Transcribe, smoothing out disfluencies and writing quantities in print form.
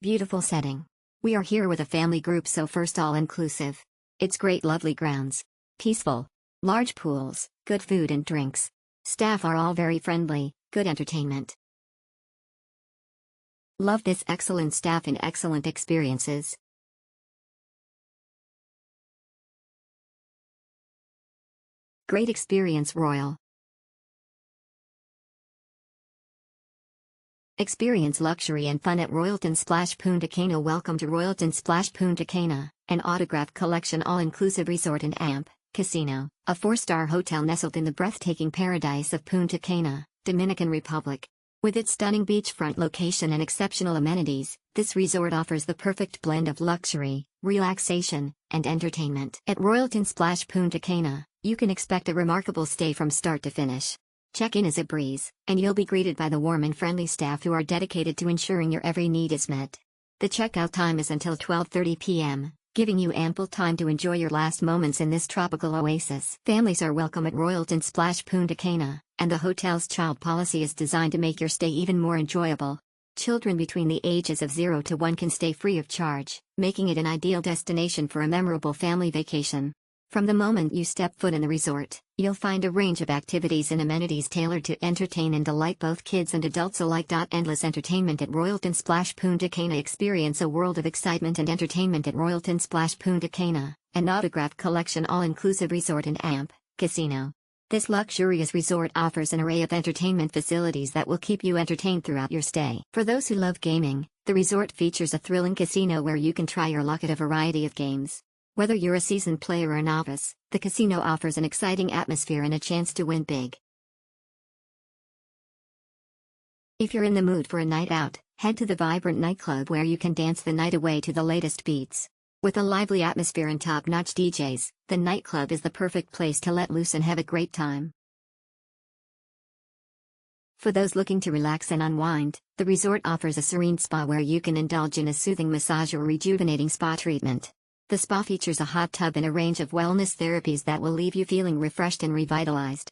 beautiful setting. We are here with a family group, so first all-inclusive. It's great, lovely grounds. Peaceful. Large pools, good food and drinks. Staff are all very friendly, good entertainment. Love this excellent staff and excellent experiences. Great experience, Royal. Experience luxury and fun at Royalton Splash Punta Cana. Welcome to Royalton Splash Punta Cana, an autograph collection all-inclusive resort and amp casino, a 4-star hotel nestled in the breathtaking paradise of Punta Cana, Dominican Republic. With its stunning beachfront location and exceptional amenities, this resort offers the perfect blend of luxury, relaxation, and entertainment. At Royalton Splash Punta Cana, you can expect a remarkable stay from start to finish. Check-in is a breeze, and you'll be greeted by the warm and friendly staff who are dedicated to ensuring your every need is met. The checkout time is until 12:30 p.m., giving you ample time to enjoy your last moments in this tropical oasis. Families are welcome at Royalton Splash Punta Cana, and the hotel's child policy is designed to make your stay even more enjoyable. Children between the ages of 0 to 1 can stay free of charge, making it an ideal destination for a memorable family vacation. From the moment you step foot in the resort, you'll find a range of activities and amenities tailored to entertain and delight both kids and adults alike. Endless entertainment at Royalton Splash Punta Cana. Experience a world of excitement and entertainment at Royalton Splash Punta Cana, an autograph collection all-inclusive resort and amp casino. This luxurious resort offers an array of entertainment facilities that will keep you entertained throughout your stay. For those who love gaming, the resort features a thrilling casino where you can try your luck at a variety of games. Whether you're a seasoned player or a novice, the casino offers an exciting atmosphere and a chance to win big. If you're in the mood for a night out, head to the vibrant nightclub where you can dance the night away to the latest beats. With a lively atmosphere and top-notch DJs, the nightclub is the perfect place to let loose and have a great time. For those looking to relax and unwind, the resort offers a serene spa where you can indulge in a soothing massage or rejuvenating spa treatment. The spa features a hot tub and a range of wellness therapies that will leave you feeling refreshed and revitalized.